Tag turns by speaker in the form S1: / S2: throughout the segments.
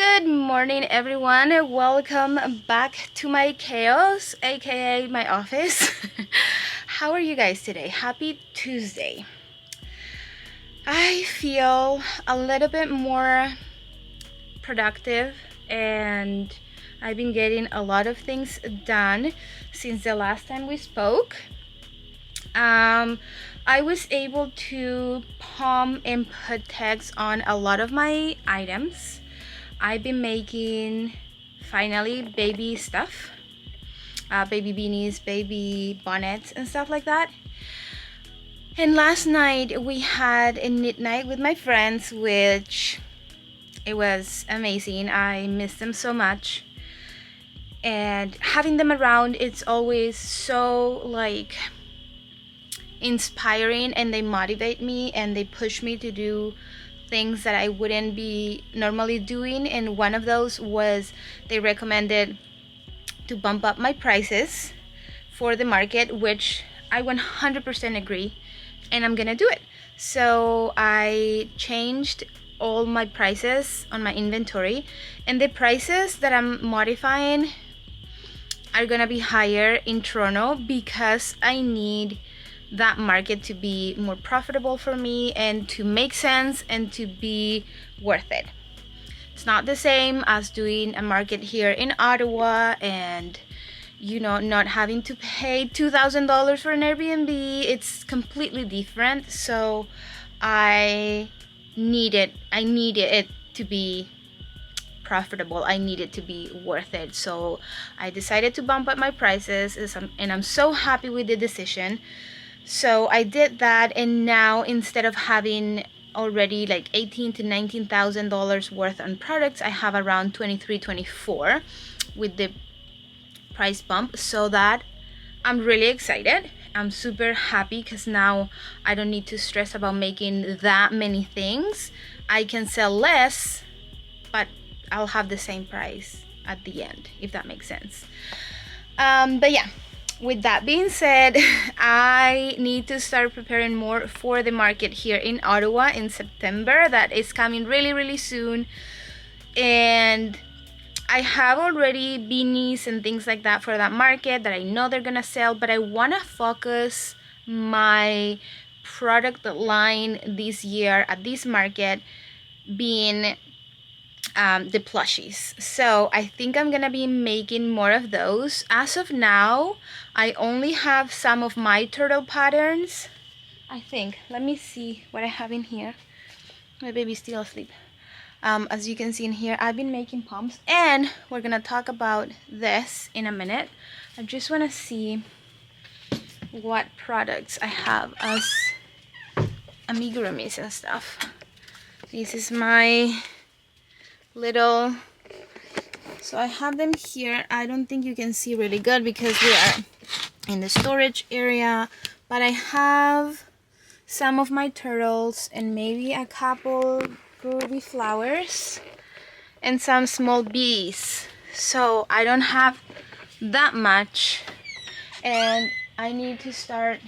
S1: Good morning, everyone. Welcome back to my chaos, aka my office. How are you guys today? Happy Tuesday. I feel a little bit more productive and I've been getting a lot of things done since the last time we spoke. I was able to pom and put tags on a lot of my items. I've been making finally baby stuff, baby beanies, baby bonnets and stuff like that. And last night we had a knit night with my friends, which it was amazing. I miss them so much, and having them around, it's always so like inspiring, and they motivate me and they push me to do things that I wouldn't be normally doing. And one of those was they recommended to bump up my prices for the market, which I 100% agree, and I'm gonna do it. So I changed all my prices on my inventory, and the prices that I'm modifying are gonna be higher in Toronto because I need that market to be more profitable for me and to make sense and to be worth it. It's not the same as doing a market here in Ottawa and not having to pay $2,000 for an Airbnb. It's completely different. So I needed it to be profitable. I need it to be worth it. So I decided to bump up my prices, and I'm so happy with the decision. So I did that, and now instead of having already like $18,000 to $19,000 worth on products, I have around 23, 24 with the price bump. So that I'm really excited. I'm super happy because now I don't need to stress about making that many things. I can sell less, but I'll have the same price at the end, if that makes sense. But yeah. With that being said, I need to start preparing more for the market here in Ottawa in September. That is coming really, really soon. And I have already beanies and things like that for that market that I know they're gonna sell, but I wanna focus my product line this year at this market being the plushies. So I think I'm gonna be making more of those. As of now, I only have some of my turtle patterns. I think, let me see what I have in here. My baby's still asleep. As you can see in here, I've been making poms, and we're gonna talk about this in a minute. I just wanna see what products I have as amigurumis and stuff. This is my little, so I have them here. I don't think you can see really good because we are in the storage area, but I have some of my turtles and maybe a couple ruby flowers and some small bees. So I don't have that much, and I need to start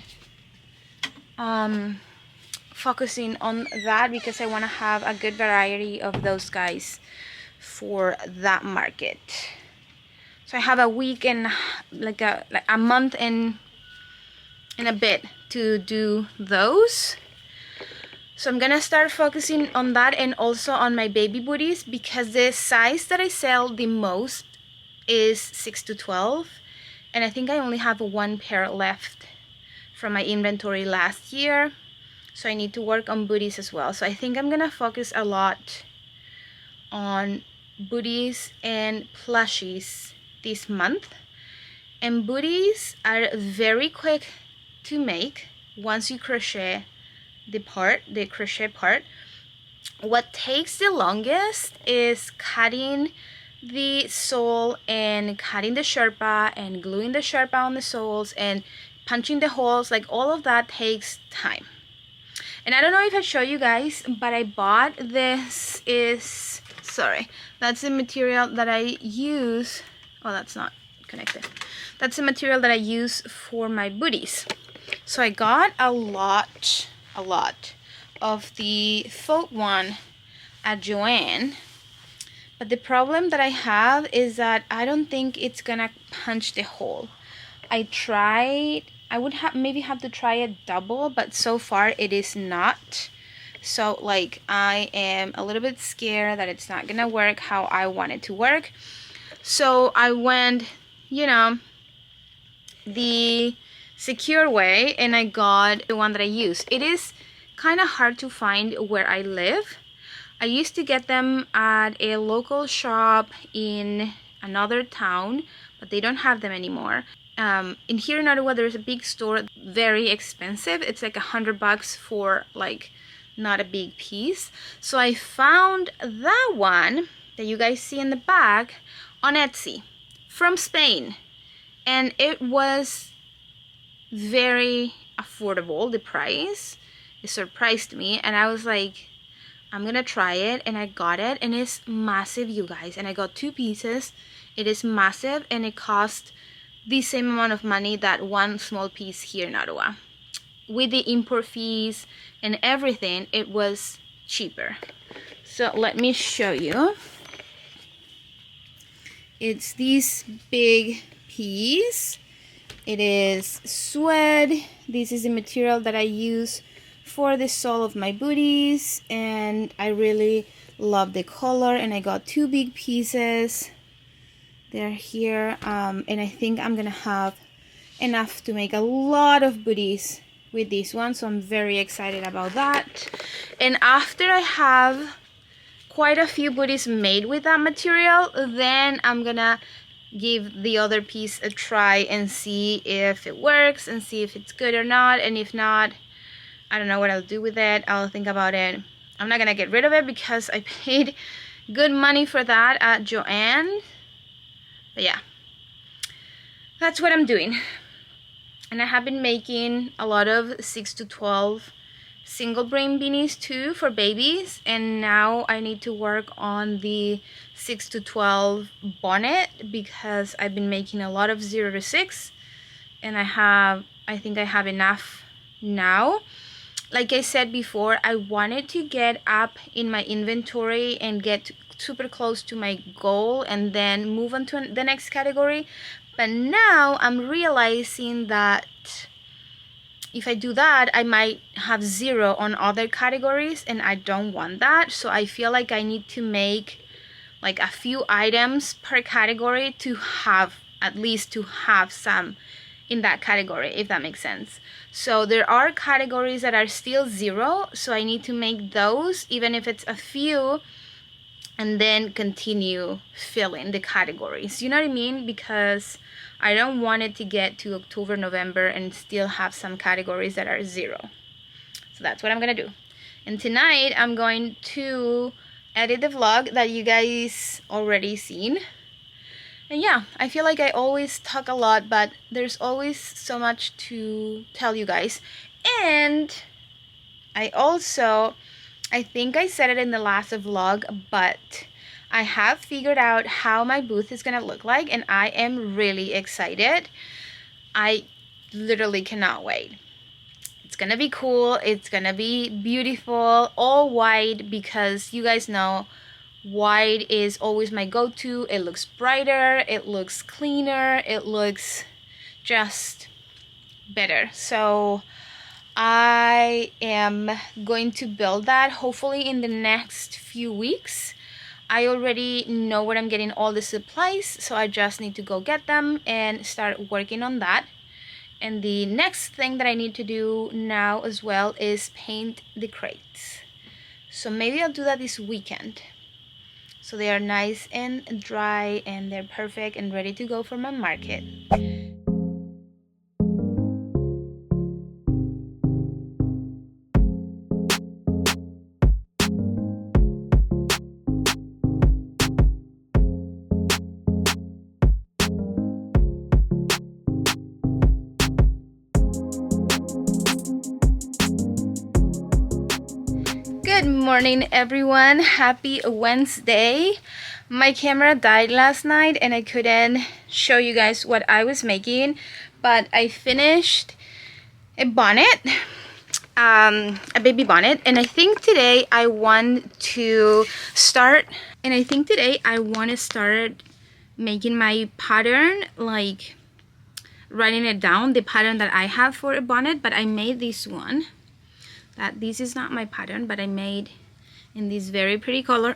S1: focusing on that because I want to have a good variety of those guys for that market. So I have a week and like a month and a bit to do those. So I'm gonna start focusing on that, and also on my baby booties, because the size that I sell the most is 6 to 12, and I think I only have one pair left from my inventory last year. So I need to work on booties as well. So I think I'm gonna focus a lot on booties and plushies this month. And booties are very quick to make once you crochet the crochet part. What takes the longest is cutting the sole and cutting the sherpa and gluing the sherpa on the soles and punching the holes. Like, all of that takes time. And I don't know if I show you guys, but I bought this. That's the material that I use. Oh, that's not connected. That's the material that I use for my booties. So I got a lot of the Faux one at Joanne, But the problem that I have is that I don't think it's gonna punch the hole. I tried, I would have maybe have to try a double, but so far it is not. So like I am a little bit scared that it's not gonna work how I want it to work. So I went, you know, the secure way, and I got the one that I use. It is kind of hard to find where I live. I used to get them at a local shop in another town, but they don't have them anymore. In here in Ottawa, there's a big store, very expensive. It's like $100 for like not a big piece. So I found that one that you guys see in the back on Etsy from Spain, and it was very affordable. The price, it surprised me, and I was like, I'm gonna try it, and I got it, and it's massive, you guys. And I got 2 pieces. It is massive, and it cost the same amount of money that one small piece here in Ottawa. With the import fees and everything, it was cheaper. So let me show you. It's this big piece. It is suede. This is the material that I use for the sole of my booties, and I really love the color. And I got 2 big pieces. They're here, and I think I'm gonna have enough to make a lot of booties with this one, so I'm very excited about that. And after I have quite a few booties made with that material, then I'm gonna give the other piece a try and see if it works and see if it's good or not. And if not, I don't know what I'll do with it. I'll think about it. I'm not gonna get rid of it because I paid good money for that at Joanne. But yeah, that's what I'm doing. And I have been making a lot of 6 to 12 single brain beanies too for babies, and now I need to work on the 6 to 12 bonnet because I've been making a lot of 0 to 6, and I think I have enough now. Like I said before, I wanted to get up in my inventory and get super close to my goal and then move on to the next category. But now I'm realizing that if I do that, I might have 0 on other categories, and I don't want that. So I feel like I need to make like a few items per category to have, at least to have some in that category, if that makes sense. So there are categories that are still 0, so I need to make those, even if it's a few, and then continue filling the categories. You know what I mean? Because I don't want it to get to October, November and still have some categories that are 0. So that's what I'm gonna do. And tonight I'm going to edit the vlog that you guys already seen. And yeah, I feel like I always talk a lot, but there's always so much to tell you guys. And I think I said it in the last vlog, but I have figured out how my booth is gonna look like, and I am really excited. I literally cannot wait. It's gonna be cool. It's gonna be beautiful, all white, because you guys know white is always my go-to. It looks brighter, it looks cleaner, it looks just better. So I am going to build that hopefully in the next few weeks. I already know where I'm getting all the supplies, so I just need to go get them and start working on that. And the next thing that I need to do now as well is paint the crates. So maybe I'll do that this weekend, so they are nice and dry and they're perfect and ready to go for my market. Good morning, everyone. Happy Wednesday. My camera died last night and I couldn't show you guys what I was making, but I finished a bonnet, a baby bonnet, and I think today I want to start And I think today I want to start making my pattern, like writing it down, the pattern that I have for a bonnet. But I made this one. This is not my pattern, but I made in this very pretty color.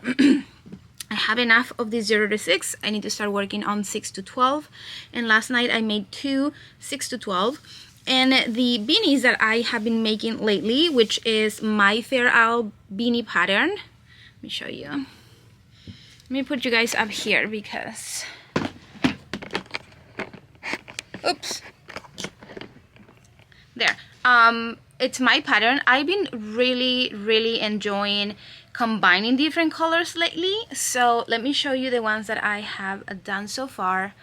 S1: I have enough of the 0 to 6. I need to start working on 6 to 12. And last night I made 2 6 to 12. And the beanies that I have been making lately, which is my Fair Isle beanie pattern. Let me show you. Let me put you guys up here because... Oops. There. It's my pattern. I've been really enjoying combining different colors lately. So let me show you the ones that I have done so far.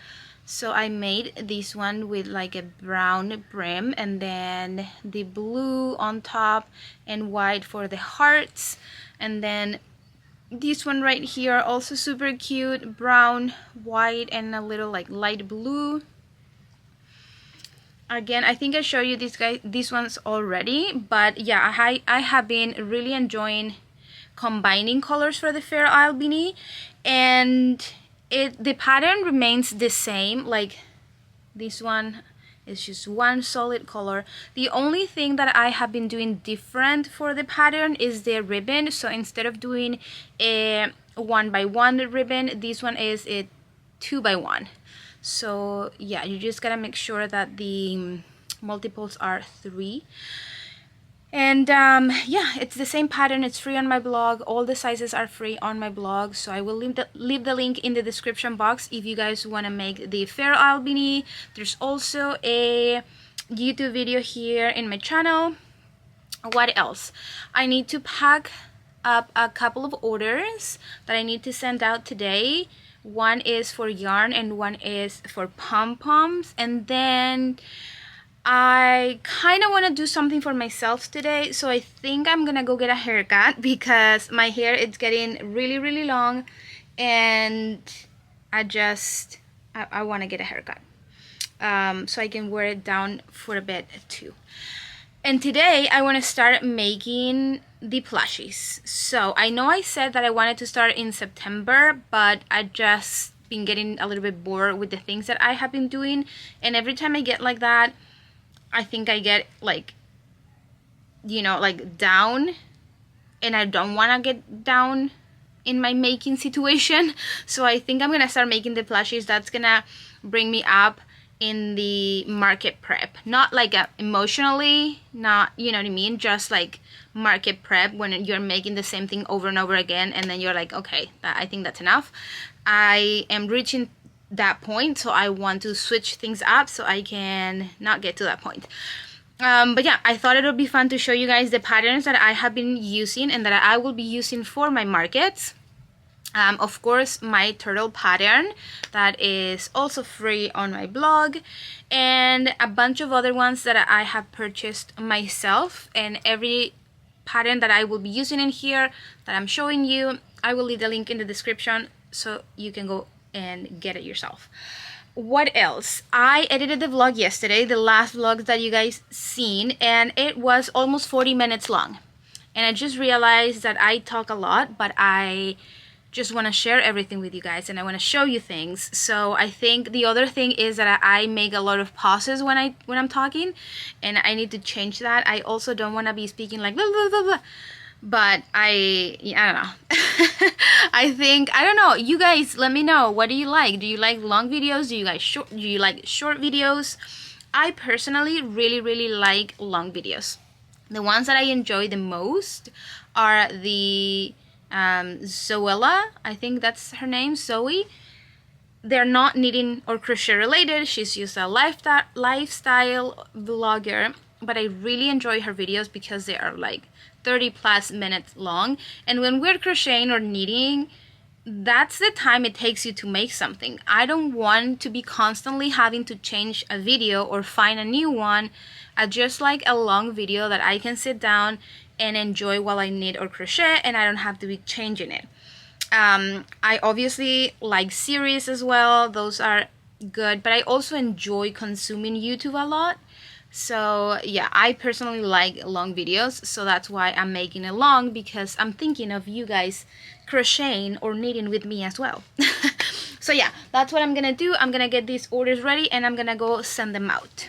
S1: So I made this one with like a brown brim and then the blue on top and white for the hearts. And then this one right here, also super cute, brown, white, and a little like light blue. Again, I think I showed you these ones already, but yeah, I have been really enjoying combining colors for the Fair Isle beanie, and the pattern remains the same. Like this one is just one solid color. The only thing that I have been doing different for the pattern is the ribbon. So instead of doing a 1x1 ribbon, this one is a 2x1. So yeah, you just gotta make sure that the multiples are 3. And yeah, it's the same pattern. It's free on my blog. All the sizes are free on my blog. So I will leave the link in the description box if you guys want to make the Fair Isle beanie. There's also a YouTube video here in my channel. What else? I need to pack up a couple of orders that I need to send out today. One is for yarn and one is for pom-poms. And then I kind of want to do something for myself today. So I think I'm gonna go get a haircut because my hair is getting really long, and I want to get a haircut so I can wear it down for a bit too. And today I want to start making the plushies. So I know I said that I wanted to start in September, but I just been getting a little bit bored with the things that I have been doing, and every time I get like that, I think I get like, you know, like down, and I don't want to get down in my making situation. So I think I'm gonna start making the plushies. That's gonna bring me up in the market prep, not like emotionally, not, you know what I mean, just like market prep when you're making the same thing over and over again, and then you're like, okay, I think that's enough. I am reaching that point, so I want to switch things up so I can not get to that point. But yeah, I thought it would be fun to show you guys the patterns that I have been using and that I will be using for my markets. Of course, my turtle pattern that is also free on my blog, and a bunch of other ones that I have purchased myself. And every pattern that I will be using in here that I'm showing you, I will leave the link in the description so you can go and get it yourself. What else? I edited the vlog yesterday, the last vlog that you guys seen, and it was almost 40 minutes long. And I just realized that I talk a lot, but I just want to share everything with you guys, and I want to show you things. So I think the other thing is that I make a lot of pauses when I'm talking, and I need to change that. I also don't want to be speaking like blah, blah, blah, blah. But I don't know. I don't know. You guys, let me know. What do you like? Do you like long videos? Do you like short videos? I personally really like long videos. The ones that I enjoy the most are the Zoella, I think that's her name, Zoe. They're not knitting or crochet related. She's just a lifestyle vlogger, but I really enjoy her videos because they are like 30+ minutes long. And when we're crocheting or knitting, that's the time it takes you to make something. I don't want to be constantly having to change a video or find a new one. I just like a long video that I can sit down and enjoy while I knit or crochet, and I don't have to be changing it. I obviously like series as well. Those are good, but I also enjoy consuming YouTube a lot. So yeah, I personally like long videos, so that's why I'm making it long, because I'm thinking of you guys crocheting or knitting with me as well. So yeah, that's what I'm gonna do. I'm gonna get these orders ready and I'm gonna go send them out.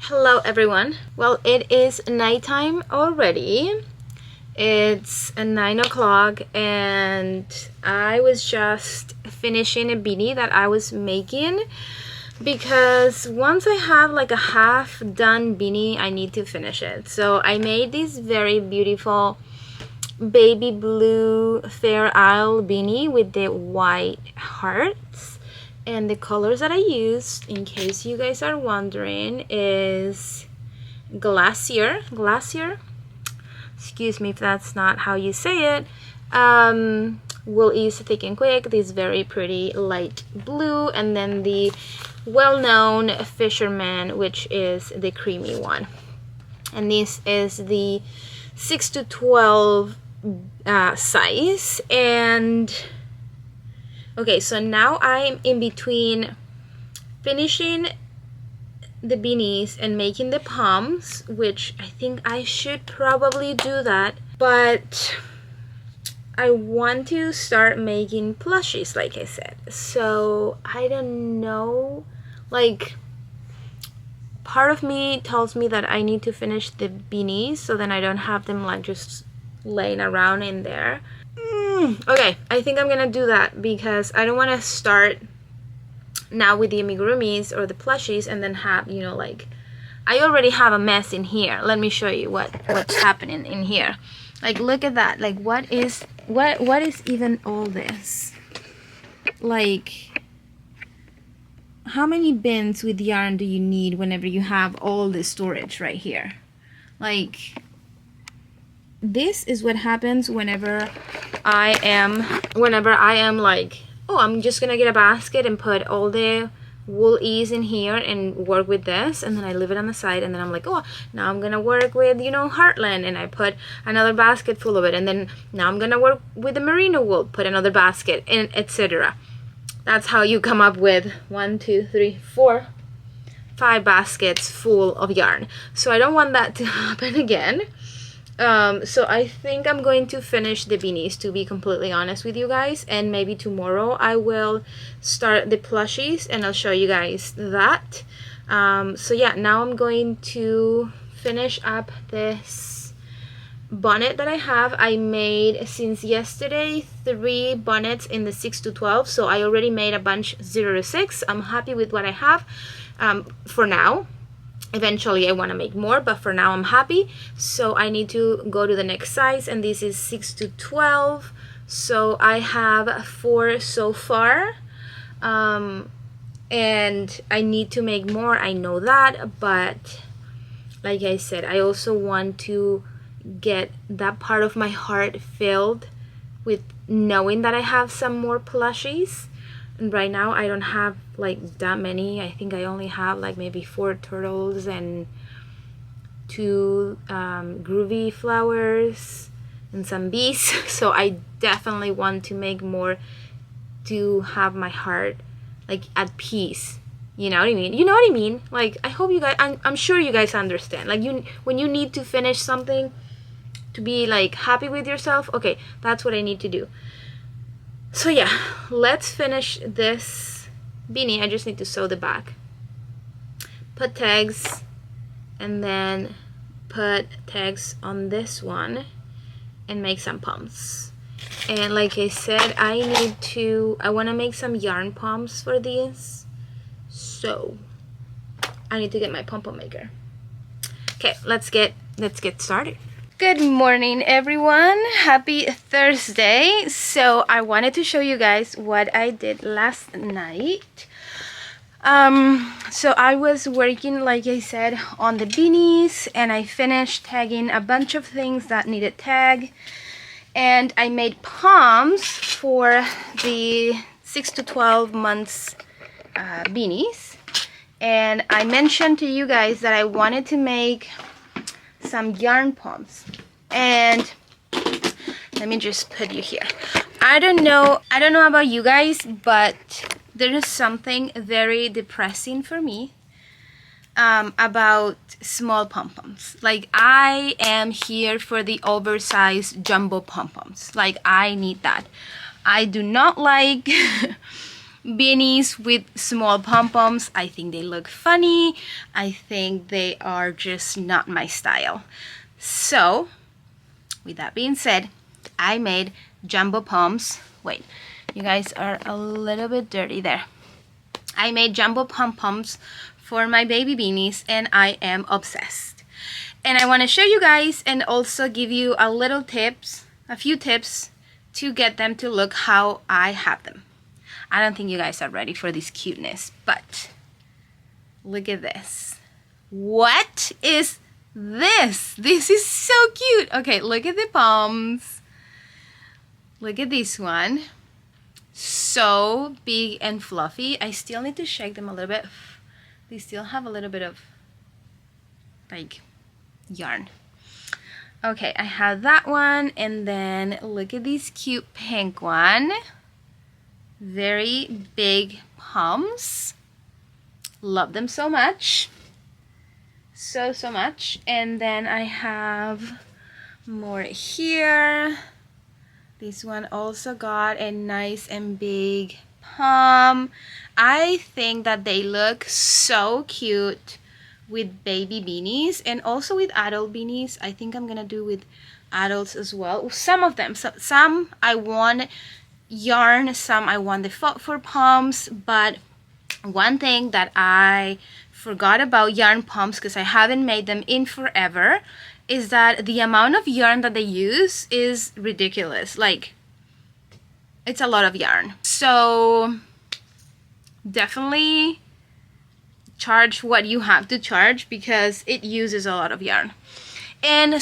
S1: Hello everyone. Well, it is nighttime already. It's 9 o'clock and I was just finishing a beanie that I was making, because once I have like a half done beanie, I need to finish it. So I made this very beautiful baby blue Fair Isle beanie with the white hearts. And the colors that I used, in case you guys are wondering, is Glacier. Excuse me if that's not how you say it. Wool is Thick and Quick, this very pretty light blue, and then the well-known Fisherman, which is the creamy one. And this is the 6 to 12 size. And okay, so now I'm in between finishing the beanies and making the poms, which I think I should probably do that, but I want to start making plushies, like I said. So I don't know, like, part of me tells me that I need to finish the beanies so then I don't have them like just laying around in there. Okay, I think I'm gonna do that, because I don't want to start now with the amigurumis or the plushies and then have, you know, like, I already have a mess in here. Let me show you what's happening in here. Like, look at that. Like, what is even all this? Like, how many bins with yarn do you need whenever you have all this storage right here? Like, this is what happens whenever I am like, oh, I'm just gonna get a basket and put all the wool ease in here and work with this, and then I leave it on the side, and then I'm like, oh, now I'm gonna work with, you know, Heartland, and I put another basket full of it, and then now I'm gonna work with the merino wool, put another basket, and etc. That's how you come up with 1, 2, 3, 4, 5 baskets full of yarn. So I don't want that to happen again. So I think I'm going to finish the beanies, to be completely honest with you guys, and maybe tomorrow I will start the plushies and I'll show you guys that. So yeah, now I'm going to finish up this bonnet that I have. I made, since yesterday, 3 bonnets in the 6 to 12, so I already made a bunch 0 to 6. I'm happy with what I have for now. Eventually I want to make more, but for now I'm happy. So I need to go to the next size, and this is 6 to 12. So I have 4 so far, and I need to make more, I know that, but like I said, I also want to get that part of my heart filled with knowing that I have some more plushies. And right now I don't have like that many. I think I only have like maybe 4 turtles and 2 groovy flowers and some bees. So I definitely want to make more to have my heart like at peace. You know what I mean? You know what I mean? Like, I hope you guys, I'm sure you guys understand. Like, when you need to finish something to be like happy with yourself, okay, that's what I need to do. So yeah, let's finish this beanie. I just need to sew the back, put tags, and then put tags on this one and make some poms. And like I said, I want to make some yarn poms for these, so I need to get my pom-pom maker. Okay, let's get started. Good morning everyone, happy Thursday. So I wanted to show you guys what I did last night. So I was working, like I said, on the beanies, and I finished tagging a bunch of things that needed tag, and I made poms for the 6 to 12 months beanies. And I mentioned to you guys that I wanted to make some yarn poms. And let me just put you here. I don't know about you guys, but there is something very depressing for me about small pom-poms. Like, I am here for the oversized jumbo pom-poms. Like, I need that. I do not like beanies with small pom-poms. I think they look funny. I think they are just not my style. So, with that being said, I made jumbo poms. Wait, you guys are a little bit dirty there. I made jumbo pom-poms for my baby beanies, and I am obsessed. And I want to show you guys and also give you a few tips to get them to look how I have them. I don't think you guys are ready for this cuteness, but look at this. What is this? This is so cute. Okay, look at the poms. Look at this one. So big and fluffy. I still need to shake them a little bit. They still have a little bit of like yarn. Okay, I have that one, and then look at this cute pink one. Very big poms. Love them so much. So much. And then I have more here. This one also got a nice and big pom. I think that they look so cute with baby beanies and also with adult beanies. I think I'm gonna do with adults as well. Some of them, some I want yarn, some I want the faux for poms. But one thing that I forgot about yarn poms, because I haven't made them in forever, is that the amount of yarn that they use is ridiculous. Like, it's a lot of yarn. So definitely charge what you have to charge, because it uses a lot of yarn. And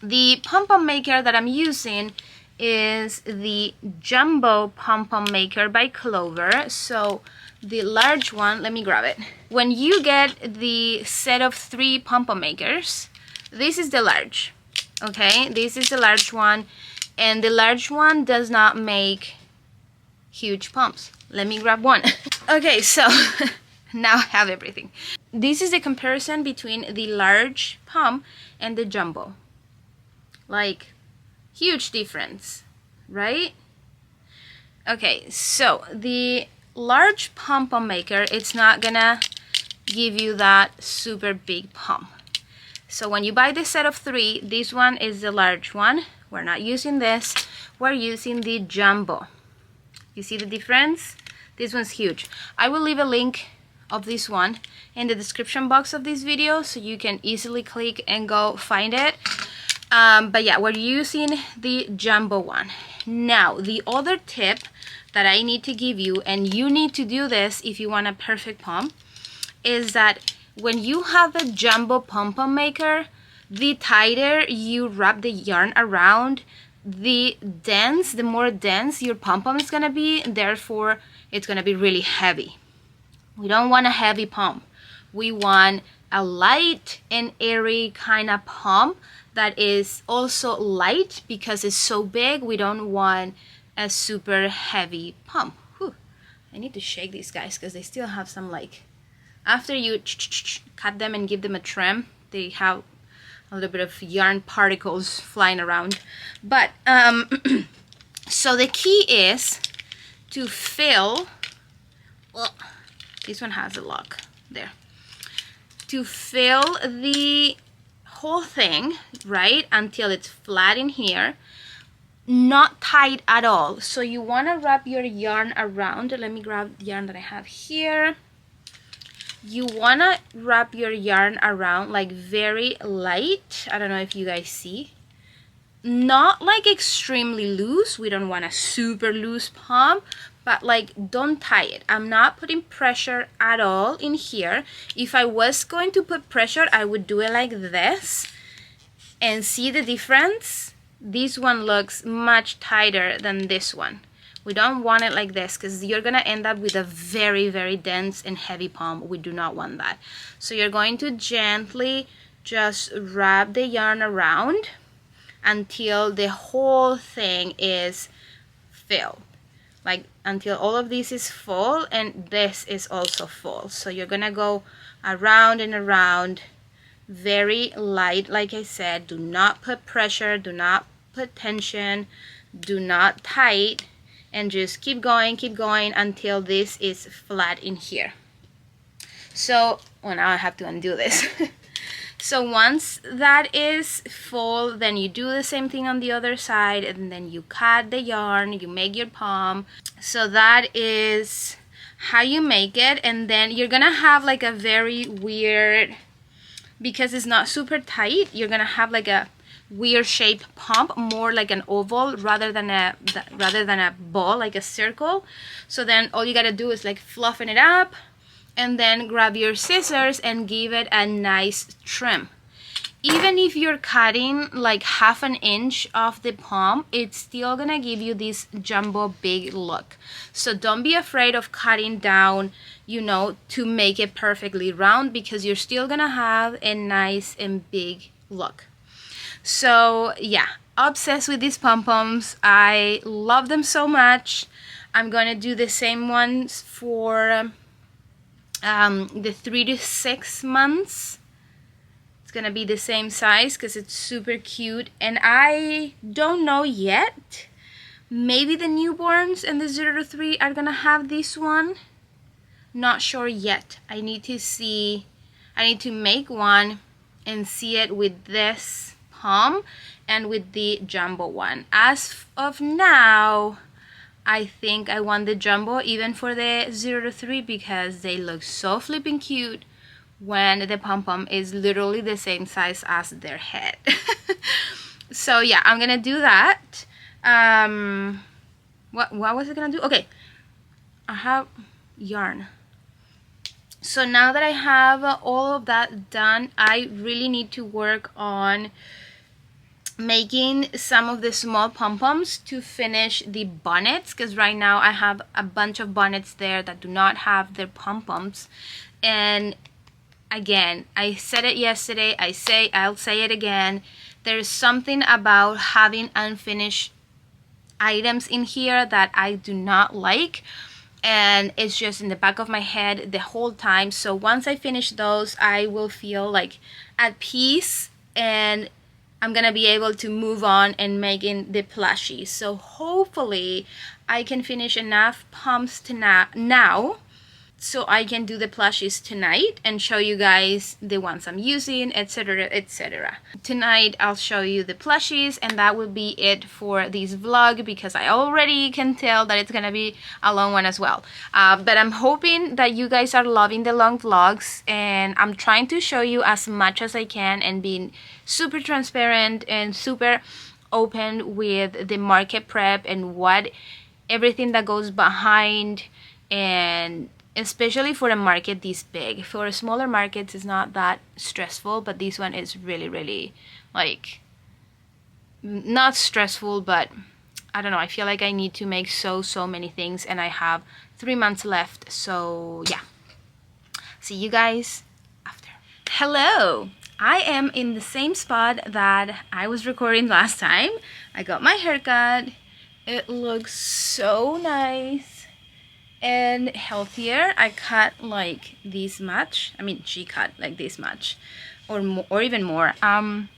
S1: the pom-pom maker that I'm using is the Jumbo Pom-Pom Maker by Clover. So the large one, let me grab it. When you get the set of 3 pom-pom makers, this is the large, okay? This is the large one, and the large one does not make huge poms. Let me grab one. Okay, so now I have everything. This is the comparison between the large pom and the jumbo. Like, huge difference, right? Okay, so the large pom-pom maker, it's not gonna give you that super big pom. So when you buy the set of 3, this one is the large one. We're not using this. We're using the jumbo. You see the difference? This one's huge. I will leave a link of this one in the description box of this video so you can easily click and go find it. But yeah, we're using the jumbo one. Now, the other tip that I need to give you, and you need to do this if you want a perfect pom, is that when you have a jumbo pom-pom maker, the tighter you wrap the yarn around, the more dense your pom-pom is gonna be, and therefore it's gonna be really heavy. We don't want a heavy pom. We want a light and airy kind of pom that is also light because it's so big. We don't want a super heavy pom. Whew. I need to shake these guys because they still have some, like, after you cut them and give them a trim, they have a little bit of yarn particles flying around. But so the key is to fill, well, this one has a lock there, to fill the whole thing, right, until it's flat in here, not tight at all. So you want to wrap your yarn around. Let me grab the yarn that I have here. You want to wrap your yarn around like very light. I don't know if you guys see. Not like extremely loose. We don't want a super loose pom, but like don't tie it. I'm not putting pressure at all in here. If I was going to put pressure, I would do it like this. And see the difference? This one looks much tighter than this one. We don't want it like this because you're gonna end up with a very, very dense and heavy pom. We do not want that. So you're going to gently just wrap the yarn around until the whole thing is filled. Like until all of this is full and this is also full. So you're gonna go around and around, very light, like I said. Do not put pressure, do not put tension, do not tight, and just keep going until this is flat in here. So, well, now I have to undo this. So once that is full, then you do the same thing on the other side, and then you cut the yarn, you make your pom. So that is how you make it. And then you're gonna have like a very weird, because it's not super tight, you're gonna have like a weird shaped pom, more like an oval rather than a ball, like a circle. So then all you gotta do is like fluffen it up and then grab your scissors and give it a nice trim. Even if you're cutting like 1/2 inch off the pom, it's still gonna give you this jumbo big look. So don't be afraid of cutting down, you know, to make it perfectly round, because you're still gonna have a nice and big look. So yeah, obsessed with these pom-poms. I love them so much. I'm gonna do the same ones for the 3 to 6 months. It's gonna be the same size because it's super cute. And I don't know yet, maybe the newborns and the 0 to 3 are gonna have this one. Not sure yet. I need to see, I need to make one and see it with this pom and with the jumbo one. As of now, I think I want the jumbo even for the 0 to 3 because they look so flipping cute when the pom-pom is literally the same size as their head. So yeah, I'm gonna do that. What was I gonna do? Okay, I have yarn. So now that I have all of that done, I really need to work on making some of the small pom-poms to finish the bonnets, because right now I have a bunch of bonnets there that do not have their pom-poms. And again, I said it yesterday, I'll say it again, there's something about having unfinished items in here that I do not like, and it's just in the back of my head the whole time. So once I finish those, I will feel like at peace, and I'm gonna be able to move on and making the plushies. So hopefully I can finish enough poms to now so I can do the plushies tonight and show you guys the ones I'm using, etc, etc. Tonight I'll show you the plushies, and that will be it for this vlog, because I already can tell that it's gonna be a long one as well. But I'm hoping that you guys are loving the long vlogs, and I'm trying to show you as much as I can and being super transparent and super open with the market prep and what everything that goes behind, and especially for a market this big. For smaller markets it's not that stressful, but this one is really like not stressful, but I don't know, I feel like I need to make so many things, and I have 3 months left. So yeah, see you guys after. Hello, I am in the same spot that I was recording last time. I got my haircut. It looks so nice and healthier. I cut like this much. I mean, she cut like this much or more, or even more. I'm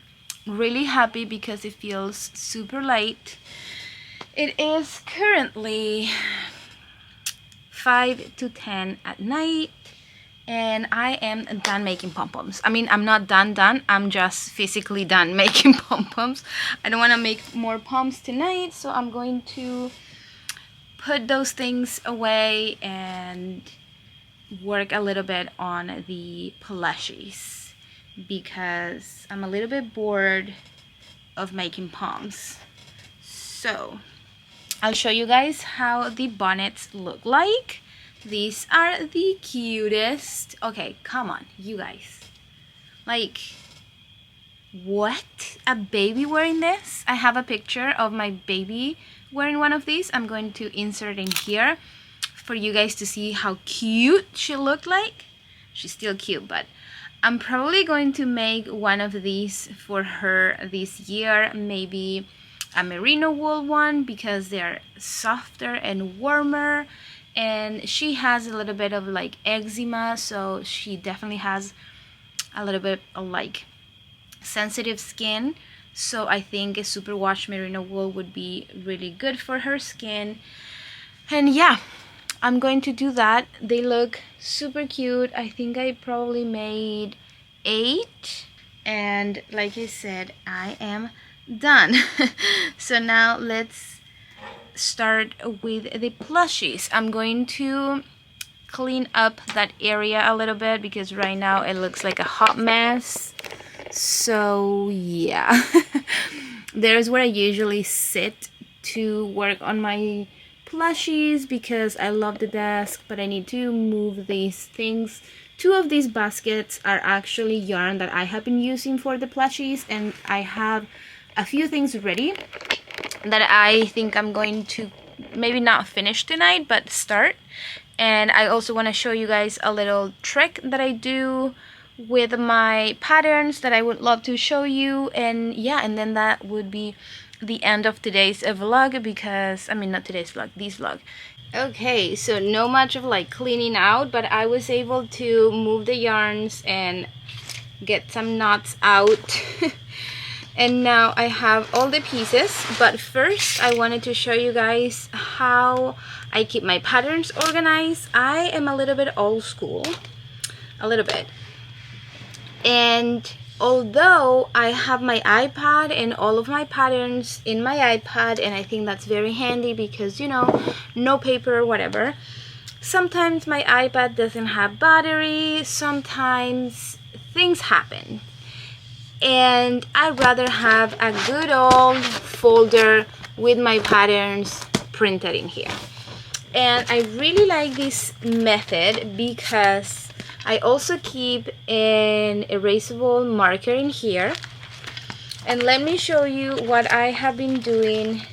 S1: really happy because it feels super light. It is currently 5 to 10 at night, and I am done making pom-poms. I mean, I'm not done, I'm just physically done making pom-poms. I don't want to make more poms tonight, so I'm going to put those things away and work a little bit on the plushies because I'm a little bit bored of making poms. So I'll show you guys how the bonnets look like. These are the cutest. Okay, come on, you guys. Like, what? A baby wearing this? I have a picture of my baby wearing one of these. I'm going to insert in here for you guys to see how cute she looked like. She's still cute, but I'm probably going to make one of these for her this year. Maybe a merino wool one because they're softer and warmer, and she has a little bit of like eczema, so she definitely has a little bit of like sensitive skin, so I think a superwash merino wool would be really good for her skin. And yeah, I'm going to do that. They look super cute. I think I probably made 8, and like I said, I am done. So now let's start with the plushies. I'm going to clean up that area a little bit because right now it looks like a hot mess. So yeah. There's where I usually sit to work on my plushies because I love the desk, but I need to move these things. 2 of these baskets are actually yarn that I have been using for the plushies, and I have a few things ready that I think I'm going to maybe not finish tonight but start. And I also want to show you guys a little trick that I do with my patterns that I would love to show you. And yeah, and then that would be the end of today's vlog, because I mean, not today's vlog, this vlog. Okay, so no much of like cleaning out, but I was able to move the yarns and get some knots out. And now I have all the pieces, but first I wanted to show you guys how I keep my patterns organized. I am a little bit old school, a little bit. And although I have my iPad and all of my patterns in my iPad, and I think that's very handy because, you know, no paper or whatever, sometimes my iPad doesn't have battery, sometimes things happen. And I'd rather have a good old folder with my patterns printed in here. And I really like this method because I also keep an erasable marker in here. And let me show you what I have been doing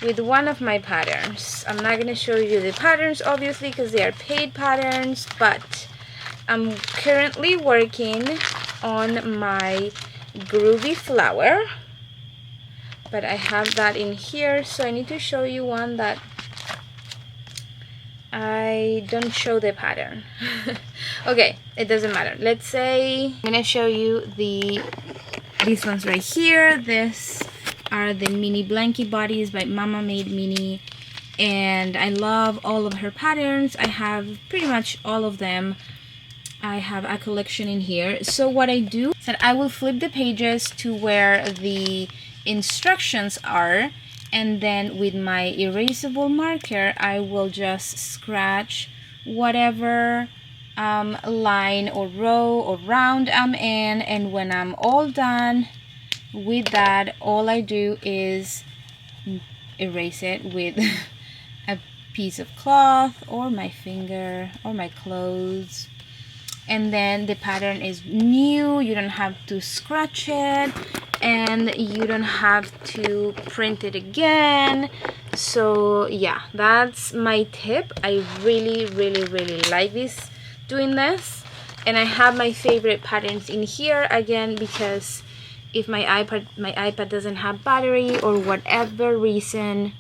S1: with one of my patterns. I'm not going to show you the patterns obviously because they are paid patterns, but I'm currently working on my groovy flower, but I have that in here, so I need to show you one that I don't show the pattern. Okay, it doesn't matter. Let's say I'm gonna show you these ones right here. This are the mini blankie bodies by Mama Made Mini, and I love all of her patterns. I have pretty much all of them. I have a collection in here. So what I do is that I will flip the pages to where the instructions are, and then with my erasable marker I will just scratch whatever line or row or round I'm in, and when I'm all done with that, all I do is erase it with a piece of cloth or my finger or my clothes. And then the pattern is new, you don't have to scratch it, and you don't have to print it again. So yeah, that's my tip. I really like this, doing this. And I have my favorite patterns in here again, because if my iPad doesn't have battery or whatever reason,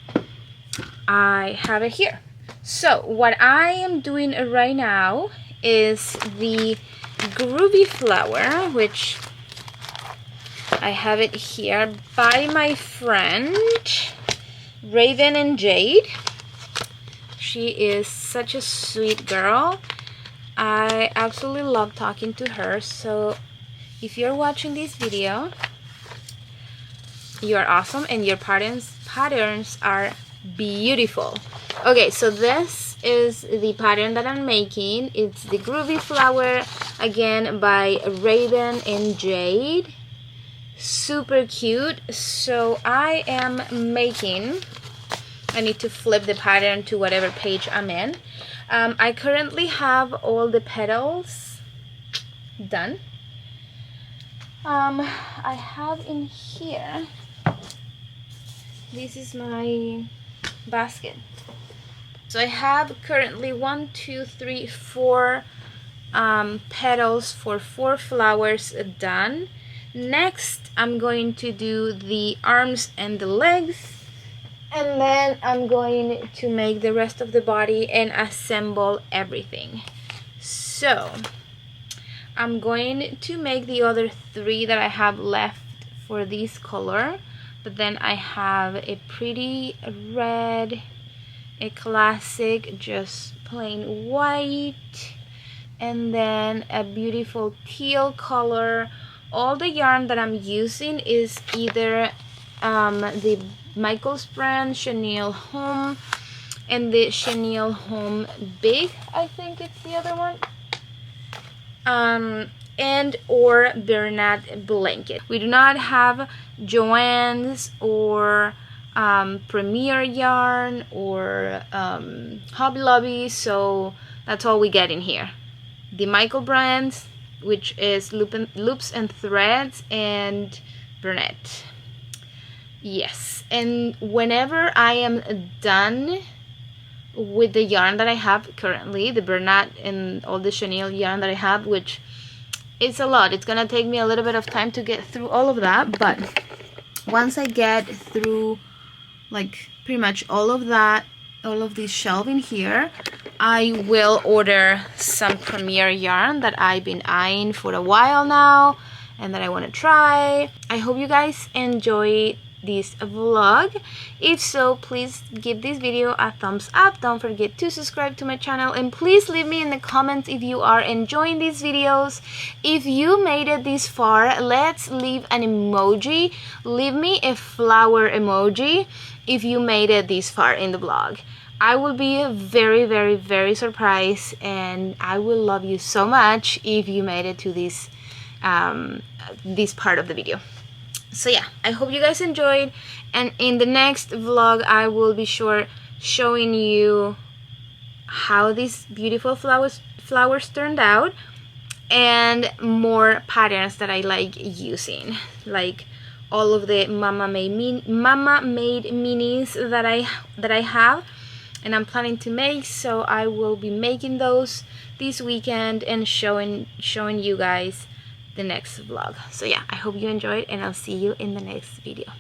S1: I have it here. So what I am doing right now is the Groovy Flower, which I have it here by my friend Raven and Jade. She is such a sweet girl. I absolutely love talking to her. So if you're watching this video, you're awesome and your patterns are beautiful. Okay, so this is the pattern that I'm making. It's the Groovy Flower, again by Raven and Jade. Super cute. So I am making, I need to flip the pattern to whatever page I'm in. I currently have all the petals done. I have in here, this is my basket. So I have currently 1, 2, 3, 4 petals for 4 flowers done. Next, I'm going to do the arms and the legs, and then I'm going to make the rest of the body and assemble everything. So I'm going to make the other 3 that I have left for this color, but then I have a pretty red, a classic just plain white, and then a beautiful teal color. All the yarn that I'm using is either the Michael's brand Chenille Home and the Chenille Home Big, I think it's the other one, and or Bernat Blanket. We do not have Joann's or Premier Yarn or Hobby Lobby, so that's all we get in here. The Michael brands, which is Loops and Threads, and Bernat. Yes, and whenever I am done with the yarn that I have currently, the Bernat and all the chenille yarn that I have, which is a lot, it's gonna take me a little bit of time to get through all of that, but once I get through like pretty much all of that, all of this shelving here, I will order some Premier yarn that I've been eyeing for a while now and that I want to try. I hope you guys enjoy this vlog. If so, please give this video a thumbs up. Don't forget to subscribe to my channel, and please leave me in the comments if you are enjoying these videos. If you made it this far, let's leave an emoji. Leave me a flower emoji if you made it this far in the vlog. I will be very, very, very surprised, and I will love you so much if you made it to this this part of the video. So yeah, I hope you guys enjoyed, and in the next vlog I will be sure showing you how these beautiful flowers turned out, and more patterns that I like using, like all of the Mama Made minis that I have and I'm planning to make. So I will be making those this weekend and showing you guys the next vlog. So yeah, I hope you enjoyed, and I'll see you in the next video.